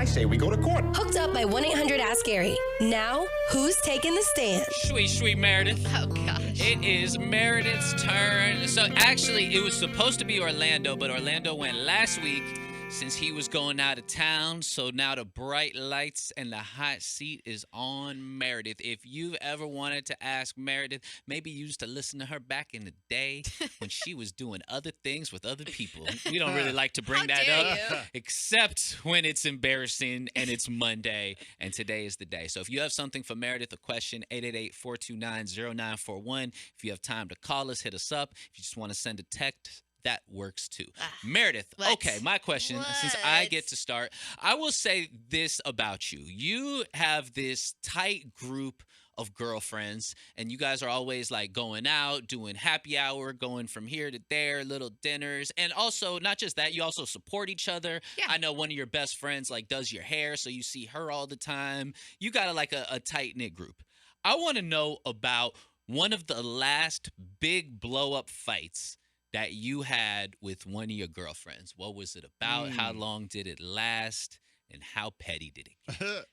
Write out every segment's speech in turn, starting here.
I say we go to court. Hooked up by 1-800-ASK-GARY. Now, who's taking the stand? Sweet Meredith. Oh, gosh. It is Meredith's turn. So actually, it was supposed to be Orlando, but Orlando went last week since he was going out of town. So now the bright lights and the hot seat is on Meredith. If you've ever wanted to ask Meredith, maybe you used to listen to her back in the day when she was doing other things with other people. We don't really like to bring that up, except when it's embarrassing and it's Monday, and today is the day. So if you have something for Meredith, a question, 888-429-0941. If you have time to call us, hit us up. If you just want to send a text, that works too. Meredith, okay, my question, since I get to start, I will say this about you. You have this tight group of girlfriends, and you guys are always like going out, doing happy hour, going from here to there, little dinners. And also, not just that, you also support each other. Yeah. I know one of your best friends like does your hair, so you see her all the time. You got a tight-knit group. I want to know about one of the last big blow-up fights that you had with one of your girlfriends. What was it about? How long did it last? And how petty did it get?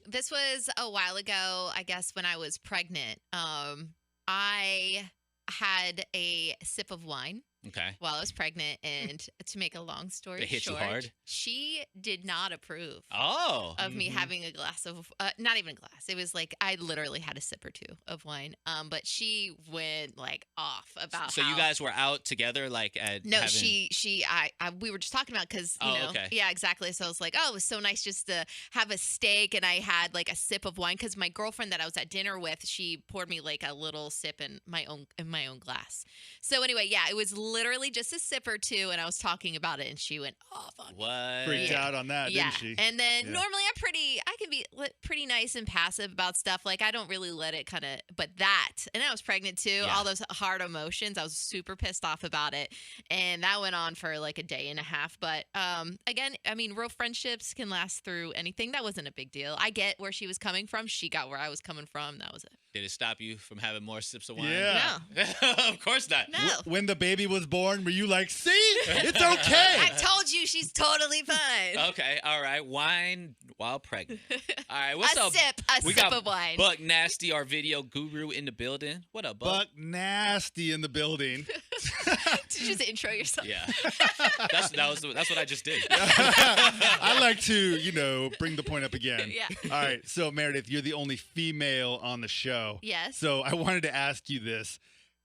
This was a while ago, I guess, when I was pregnant. I had a sip of wine. Okay. While I was pregnant, and to make a long story short, hit you hard? She did not approve of me having a glass of, not even a glass. It was like I literally had a sip or two of wine. But she went like off about. So you guys were out together, like at no, we were just talking about because you know, okay. Yeah, exactly. So I was like, oh, it was so nice just to have a steak, and I had like a sip of wine because my girlfriend that I was at dinner with, she poured me like a little sip in my own glass. So anyway, yeah, it was literally just a sip or two, and I was talking about it, and she went off on me. What? Freaked out on that, didn't she? And then normally I can be pretty nice and passive about stuff. Like I don't really let it kind of, but and I was pregnant too. All those hard emotions, I was super pissed off about it, and that went on for like a day and a half. But again, I mean, real friendships can last through anything. That wasn't a big deal. I get where she was coming from. She got where I was coming from. That was it. Did it stop you from having more sips of wine? Yeah. No. Of course not. No. When the baby was born, were you like, see, it's okay? I told you she's totally fine. Okay, all right. Wine while pregnant. All right, what's up? A sip of wine. Buck Nasty, our video guru in the building. What up, Buck? Buck Nasty in the building. Did you just intro yourself? Yeah. That's what I just did. I like to, bring the point up again. Yeah. All right, so Meredith, you're the only female on the show. Yes. So I wanted to ask you this.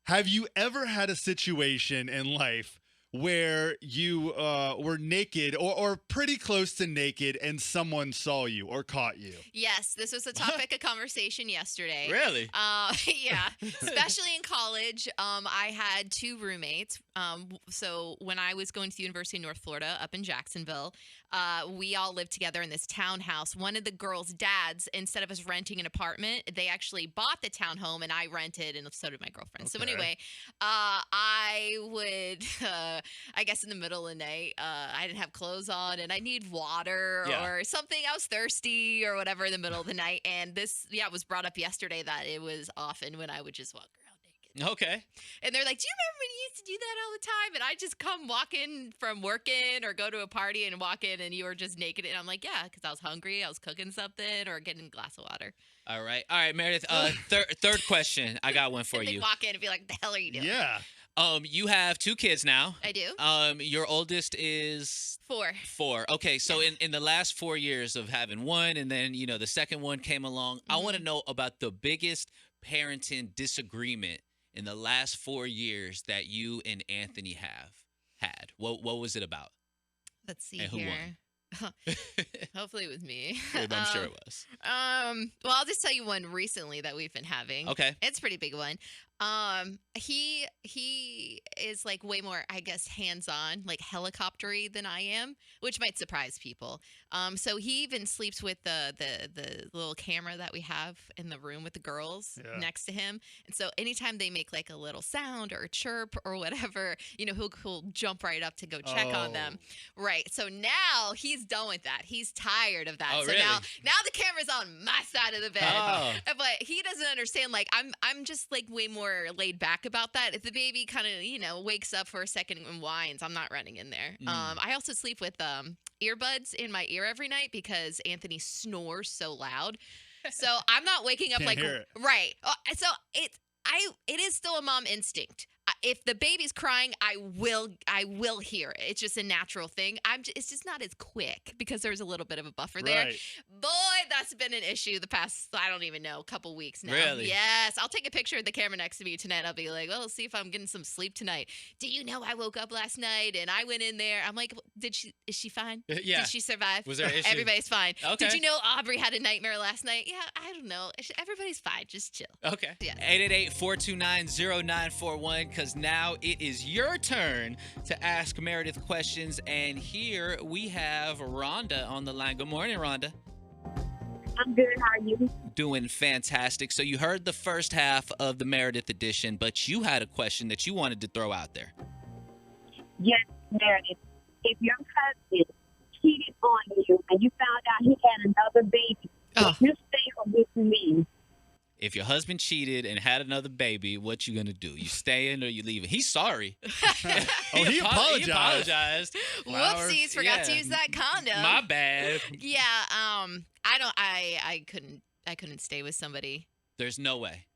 Have you ever had a situation in life where you were naked or pretty close to naked and someone saw you or caught you? Yes, this was a topic of conversation yesterday. Really? Yeah, especially in college. I had two roommates. So when I was going to the University of North Florida up in Jacksonville, we all lived together in this townhouse. One of the girls' dads, instead of us renting an apartment, they actually bought the townhome, and I rented, and so did my girlfriend. Okay. So anyway, I would, I guess in the middle of the night, I didn't have clothes on, and I need water or something. I was thirsty or whatever in the middle of the night, and this, was brought up yesterday that it was often when I would just walk around naked. Okay. And they're like, do you remember when you used to do that all the time? And I just come walking from working or go to a party and walk in, and you were just naked. And I'm like, yeah, because I was hungry. I was cooking something or getting a glass of water. All right, Meredith. Third question. I got one for you. Walk in and be like, the hell are you doing? Yeah. You have two kids now. I do. Your oldest is 4. Okay, so in the last 4 years of having one, and then the second one came along, I want to know about the biggest parenting disagreement in the last 4 years that you and Anthony have had. What was it about? Let's see and here. Who won? Hopefully it was me. I'm sure it was. Well, I'll just tell you one recently that we've been having. Okay. It's a pretty big one. He is like way more, I guess, hands-on, like helicoptery than I am, which might surprise people. So he even sleeps with the little camera that we have in the room with the girls next to him. And so anytime they make like a little sound or a chirp or whatever, he'll jump right up to go check on them. Right. So now he's done with that. He's tired of that. Oh, so really? now the camera's on my side of the bed. Oh. But he doesn't understand. Like I'm just like way more laid back about that. If the baby kind of wakes up for a second and whines, I'm not running in there. I also sleep with earbuds in my ear every night because Anthony snores so loud. So I'm not waking up Can't like hear it. right. So it is still a mom instinct. If the baby's crying, I will hear it. It's just a natural thing. It's just not as quick because there's a little bit of a buffer there. Right. Boy, that's been an issue the past, I don't even know, couple weeks now. Really? Yes. I'll take a picture of the camera next to me tonight. And I'll be like, well, let's see if I'm getting some sleep tonight. Do you know I woke up last night and I went in there? I'm like, is she fine? Yeah. Did she survive? Was there an issue? Everybody's fine. Okay. Did you know Aubrey had a nightmare last night? Yeah, I don't know. Everybody's fine. Just chill. Okay. Yeah. 888-429-0941, because now it is your turn to ask Meredith questions. And here we have Rhonda on the line. Good morning, Rhonda. I'm good. How are you? Doing fantastic. So you heard the first half of the Meredith edition, but you had a question that you wanted to throw out there. Yes, Meredith. If your husband cheated on you and you found out he had another baby, would you stay with me? If your husband cheated and had another baby, what you gonna do? You staying or you leaving? He's sorry. He apologized. He apologized. Flowers. Whoopsies, forgot to Yeah. use that condom. My bad. Yeah, I couldn't stay with somebody. There's no way.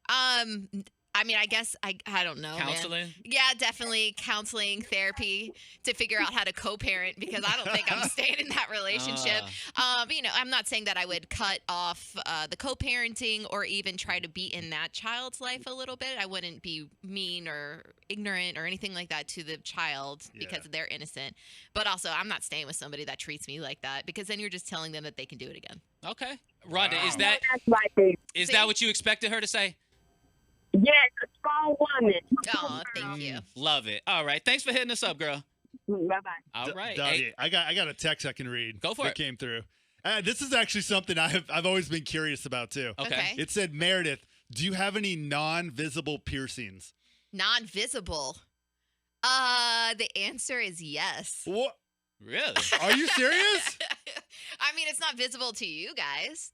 I mean, I guess I don't know. Counseling? Man. Yeah, definitely counseling, therapy to figure out how to co-parent because I don't think I'm staying in that relationship. But, I'm not saying that I would cut off the co-parenting or even try to be in that child's life a little bit. I wouldn't be mean or ignorant or anything like that to the child because they're innocent. But also, I'm not staying with somebody that treats me like that because then you're just telling them that they can do it again. Okay. Rhonda, Wow. is that That's right there. is that what you expected her to say? Yes, a strong woman. Oh, thank you. Love it. All right. Thanks for hitting us up, girl. Bye-bye. All right. Doggy, Hey, I got a text I can read. Go for that it. came through. This is actually something I've always been curious about too. okay. It said, Meredith, do you have any non-visible piercings? Non-visible. The answer is yes. What? Really? Are you serious? I mean, it's not visible to you guys.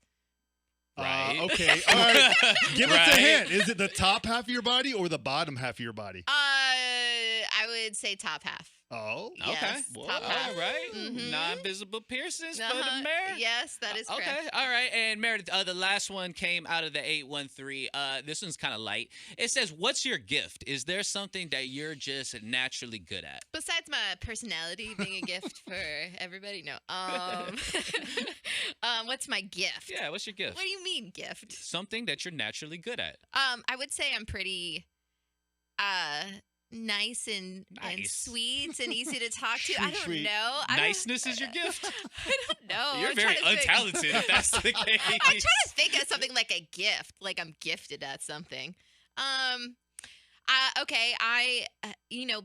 Right. Okay. All right. Give us a Right. hint. Is it the top half of your body or the bottom half of your body? I would say top half. Oh. Okay. Yes, Well, top half. all right. Mhm. Non-visible piercings for Uh-huh. the mayor. Yes, that is correct. Okay, all right. And Meredith, the last one came out of the 813. This one's kind of light. It says, what's your gift? Is there something that you're just naturally good at? Besides my personality being a gift for everybody, no. What's my gift? Yeah, what's your gift? What do you mean gift? Something that you're naturally good at. I would say I'm pretty nice and Nice. sweet and easy to talk to. I don't Sweet. know. Niceness is your gift? I don't know. You're I'm very trying to think. untalented if that's the case. I'm trying to think of something like a gift, like I'm gifted at something. Okay,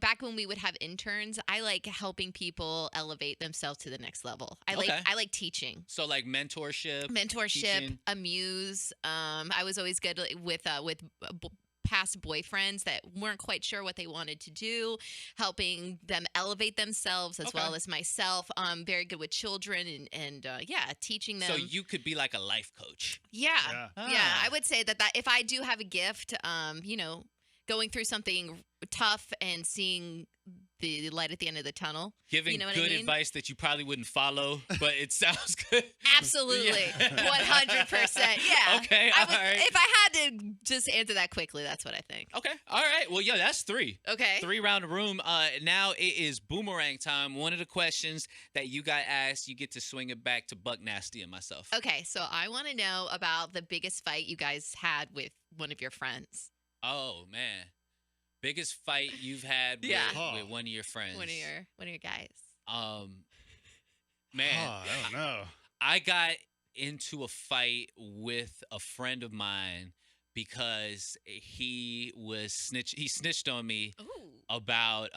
back when we would have interns, I like helping people elevate themselves to the next level. I like teaching. So like mentorship. Mentorship, teaching. amuse. I was always good with past boyfriends that weren't quite sure what they wanted to do, helping them elevate themselves as Okay. well as myself. Very good with children and teaching them. So you could be like a life coach. Yeah. Yeah. Ah. I would say that if I do have a gift, going through something tough and seeing the light at the end of the tunnel. Giving You know what good I mean? advice that you probably wouldn't follow, but it sounds good. Absolutely. Yeah. 100%. Yeah. Okay, all right. If I had to just answer that quickly, that's what I think. Okay. All right. Well, yeah, that's three. Okay. 3 round the room. Now it is boomerang time. One of the questions that you got asked, you get to swing it back to Buck Nasty and myself. Okay. So I want to know about the biggest fight you guys had with one of your friends. Oh man, biggest fight you've had with, Yeah. with one of your friends. One of your guys. Man, Oh, I don't know. I got into a fight with a friend of mine because he snitched on me Ooh. about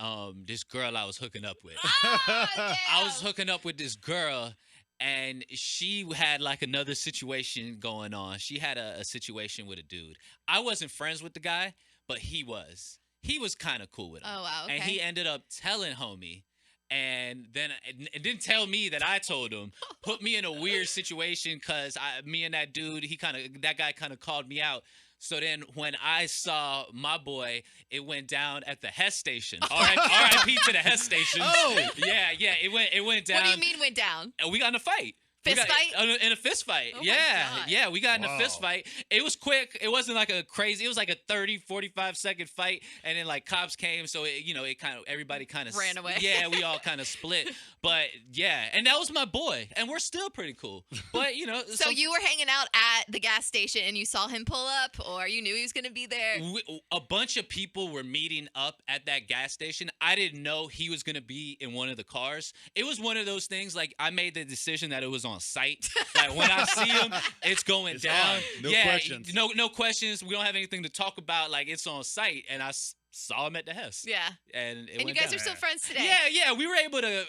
this girl I was hooking up with. Ah, I was damn. hooking up with this girl, and she had like another situation going on. She had a situation with a dude. I wasn't friends with the guy, but he was. He was kind of cool with him. Oh, wow. Okay. And he ended up telling homie. And then it didn't tell me that I told him. Put me in a weird situation because me and that dude, that guy kind of called me out. So then when I saw my boy, it went down at the Hess station. R.I.P. to the Hess station. Oh. Yeah. It went down. What do you mean went down? We got in a fight. Fist fight? In a fist fight. Oh my yeah. God. Yeah, we got in a fist fight. It was quick. It wasn't like it was like a 30, 45-second fight. And then like cops came. So, everybody kind of ran away. Yeah, we all kind of split. But yeah, and that was my boy. And we're still pretty cool. But, So you were hanging out at the gas station and you saw him pull up, or you knew he was going to be there? A bunch of people were meeting up at that gas station. I didn't know he was going to be in one of the cars. It was one of those things, like, I made the decision that it was on site. Like, when I see him, it's going down. On. No questions. No questions. We don't have anything to talk about. Like, it's on site. And I saw him at the Hess. Yeah. And you guys are still friends today? Yeah. We were able to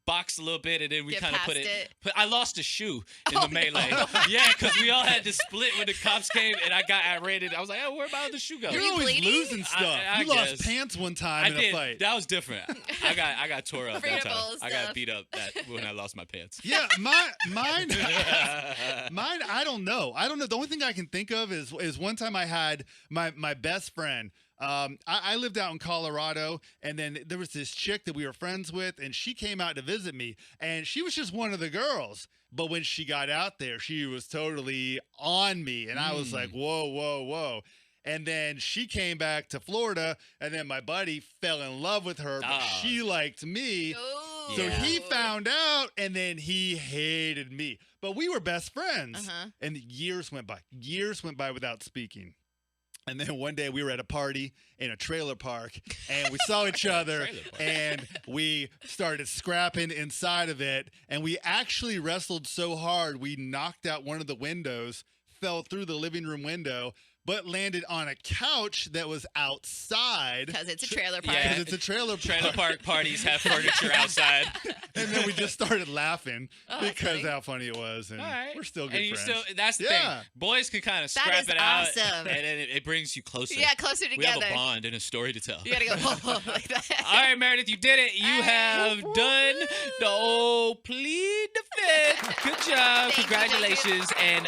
box a little bit, and then we kind of put it. I lost a shoe in the melee. No. Yeah, because we all had to split when the cops came, and I got irate. I was like, where about the shoe go? You're always bleeding? losing stuff. I you lost pants one time in a fight. That was different. I got tore up that time. I got stuff. beat up when I lost my pants. Yeah, mine. I don't know. The only thing I can think of is one time I had my best friend. I lived out in Colorado, and then there was this chick that we were friends with, and she came out to visit me, and she was just one of the girls. But when she got out there, she was totally on me, and I was like, whoa. And then she came back to Florida, and then my buddy fell in love with her, but she liked me. Ooh. So he found out, and then he hated me. But we were best friends, and years went by without speaking. And then one day we were at a party in a trailer park, and we saw each other, and we started scrapping inside of it. And we actually wrestled so hard, we knocked out one of the windows, fell through the living room window, but landed on a couch that was outside. Because it's a trailer park. Yeah. Because it's a trailer park. Trailer park parties have furniture outside. And then we just started laughing because funny. how funny it was. And we're still good and friends. That's the thing. Boys can kind of scrap it out. Awesome. And then it brings you closer. Yeah, closer together. We have a bond and a story to tell. You got to go like that. All right, Meredith, you did it. You have done the old plead the fifth. Good job. Thank you. Congratulations. And